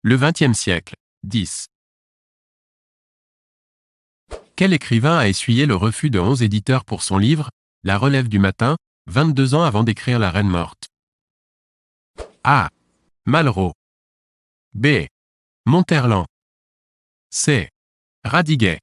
Le XXe siècle. 10. Quel écrivain a essuyé le refus de 11 éditeurs pour son livre, La Relève du matin, 22 ans avant d'écrire La Reine morte? A. Malraux. B. Monterland. C. Radiguet.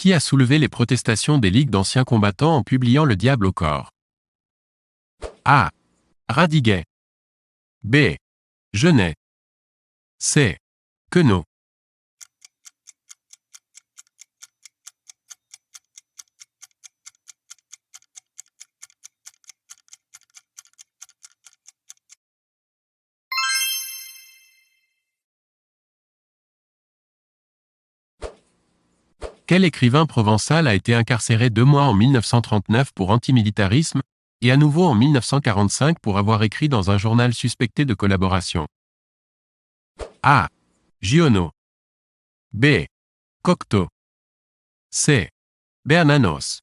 Qui a soulevé les protestations des ligues d'anciens combattants en publiant Le Diable au corps? A. Radiguet. B. Genet. C. Queneau. Quel écrivain provençal a été incarcéré 2 mois en 1939 pour antimilitarisme, et à nouveau en 1945 pour avoir écrit dans un journal suspecté de collaboration? A. Giono. B. Cocteau. C. Bernanos.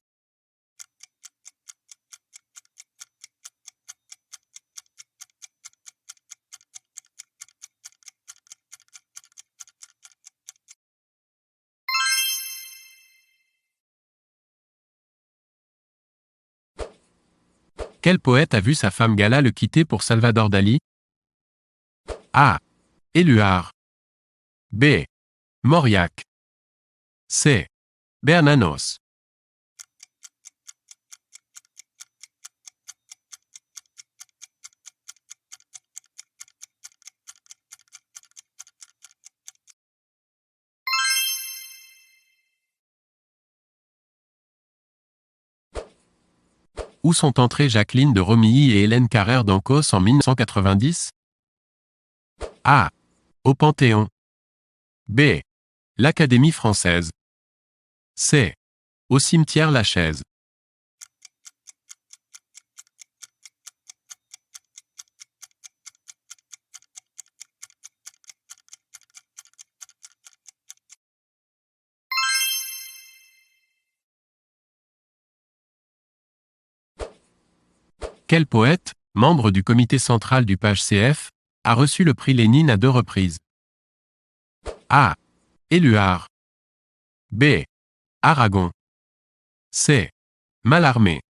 Quel poète a vu sa femme Gala le quitter pour Salvador Dali? A. Éluard. B. Mauriac. C. Bernanos. Où sont entrées Jacqueline de Romilly et Hélène Carrère d'Ancos en 1990? A. Au Panthéon. B. L'Académie française. C. Au cimetière Lachaise. Quel poète, membre du comité central du PAGE-CF, a reçu le prix Lénine à 2 reprises? A. Éluard. B. Aragon. C. Mallarmé.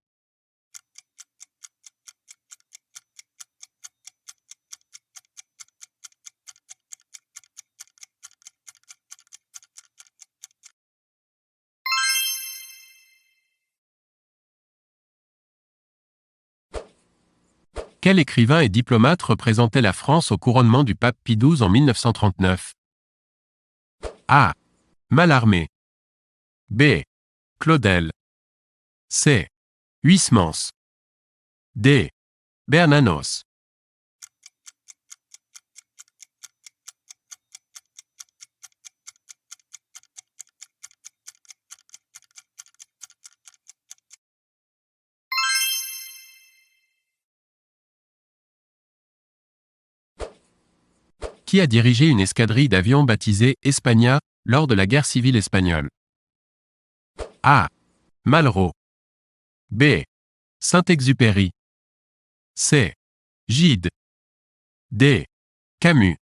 Quel écrivain et diplomate représentait la France au couronnement du pape Pie XII en 1939? A. Mallarmé. B. Claudel. C. Huysmans. D. Bernanos. Qui a dirigé une escadrille d'avions baptisée España lors de la guerre civile espagnole? A. Malraux. B. Saint-Exupéry. C. Gide. D. Camus.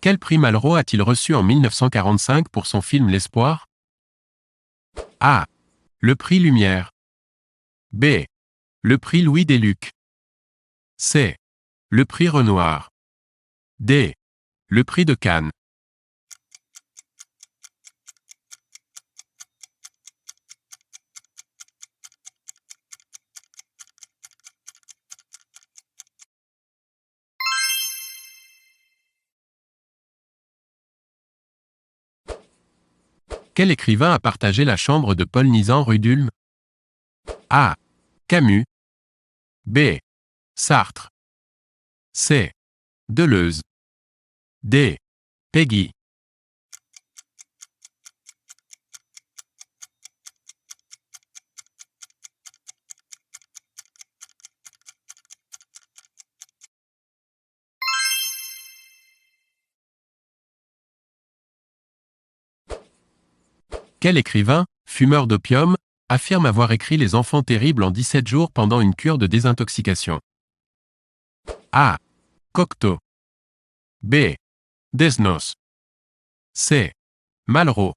Quel prix Malraux a-t-il reçu en 1945 pour son film L'Espoir? A. Le prix Lumière. B. Le prix Louis Deluc. C. Le prix Renoir. D. Le prix de Cannes. Quel écrivain a partagé la chambre de Paul Nizan rue d'Ulm? A. Camus. B. Sartre. C. Deleuze. D. Péguy. Quel écrivain, fumeur d'opium, affirme avoir écrit Les Enfants terribles en 17 jours pendant une cure de désintoxication? A. Cocteau. B. Desnos. C. Malraux.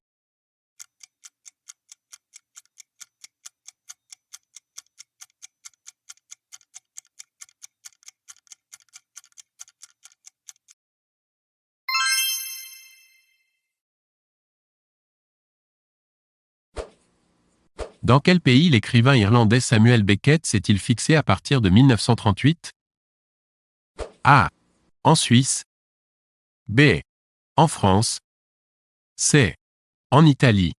Dans quel pays l'écrivain irlandais Samuel Beckett s'est-il fixé à partir de 1938? A. En Suisse. B. En France. C. En Italie.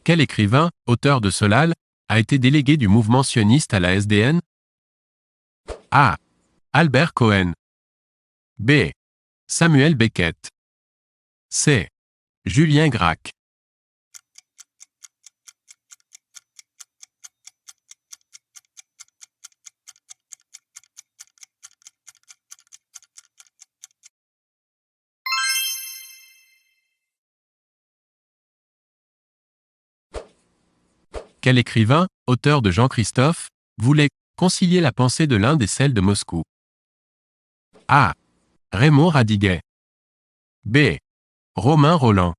Quel écrivain, auteur de Solal, a été délégué du mouvement sioniste à la SDN? A. Albert Cohen. B. Samuel Beckett. C. Julien Gracq. Quel écrivain, auteur de Jean-Christophe, voulait concilier la pensée de l'Inde et celle de Moscou? A. Raymond Radiguet. B. Romain Rolland.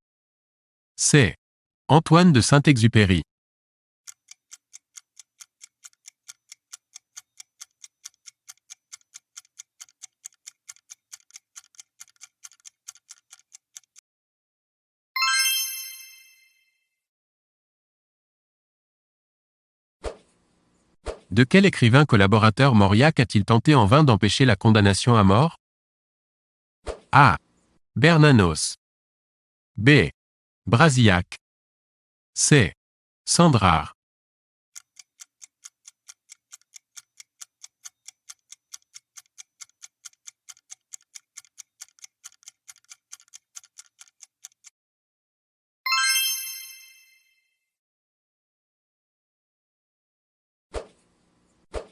C. Antoine de Saint-Exupéry. De quel écrivain collaborateur Mauriac a-t-il tenté en vain d'empêcher la condamnation à mort? A. Bernanos. B. Brasillac. C. Sandrard.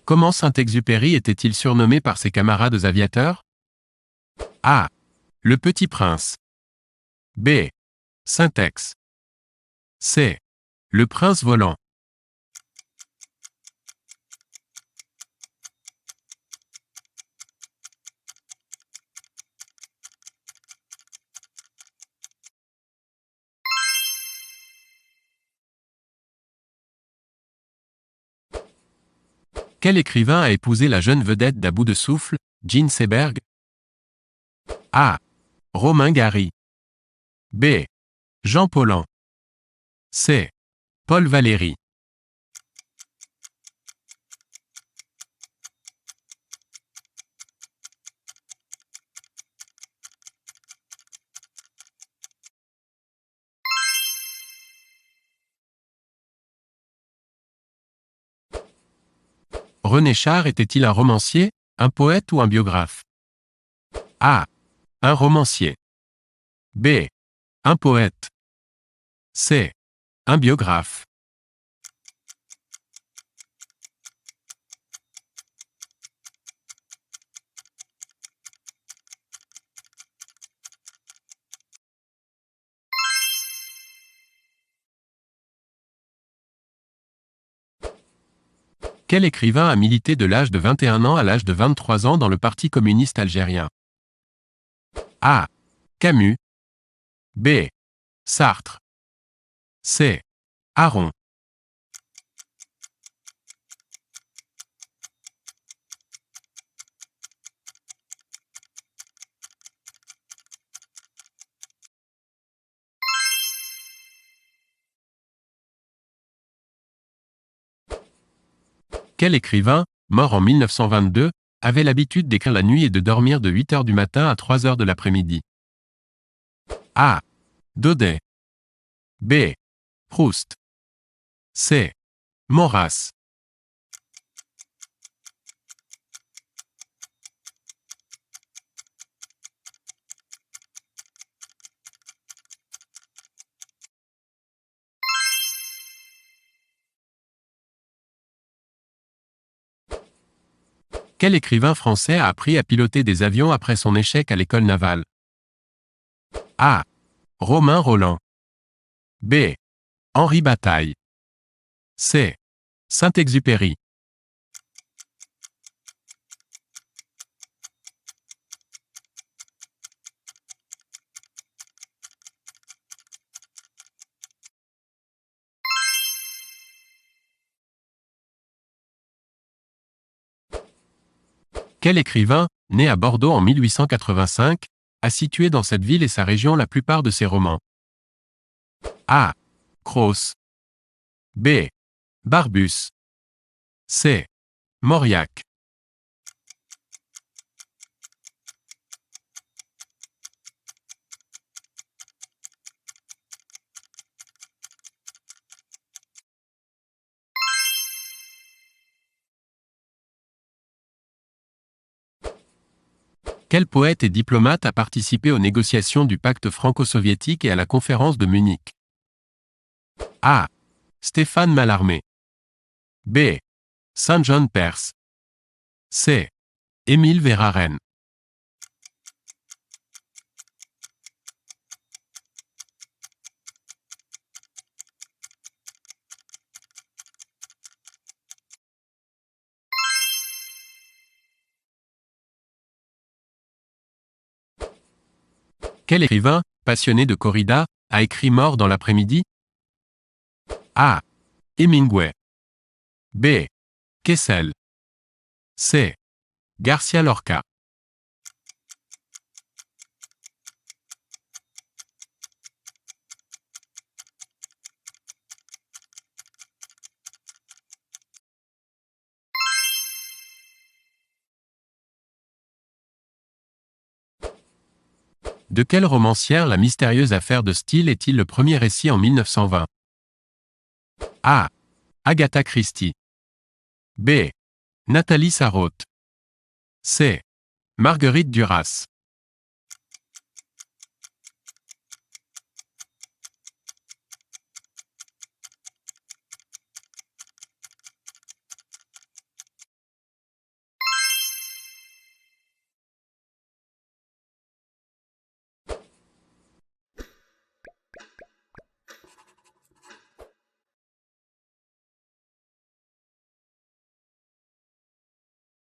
Comment Saint-Exupéry était-il surnommé par ses camarades aviateurs? A. Le Petit Prince. B. Syntex. C. Le Prince volant. Quel écrivain a épousé la jeune vedette d'À bout de souffle, Jean Seberg? A. Romain Gary. B. Jean Paulhan. C. Paul Valéry. René Char était-il un romancier, un poète ou un biographe? A. Un romancier. B. Un poète. C. Un biographe. Quel écrivain a milité de l'âge de 21 ans à l'âge de 23 ans dans le Parti communiste algérien? A. Camus. B. Sartre. C. Aron. Quel écrivain, mort en 1922, avait l'habitude d'écrire la nuit et de dormir de 8 heures du matin à 3 heures de l'après-midi? A. Daudet. B. Proust. C. Maurras. Quel écrivain français a appris à piloter des avions après son échec à l'école navale? A. Romain Rolland. B. Henri Bataille. C. Saint-Exupéry. Quel écrivain, né à Bordeaux en 1885, a situé dans cette ville et sa région la plupart de ses romans? A. Cros. B. Barbus. C. Mauriac. Quel poète et diplomate a participé aux négociations du pacte franco-soviétique et à la conférence de Munich? A. Stéphane Mallarmé. B. Saint John Perse. C. Émile Verhaeren. Quel écrivain, passionné de corrida, a écrit Mort dans l'après-midi? A. Hemingway. B. Kessel. C. Garcia Lorca. De quelle romancière La mystérieuse affaire de Steele est-il le premier récit en 1920? A. Agatha Christie. B. Nathalie Sarraute. C. Marguerite Duras.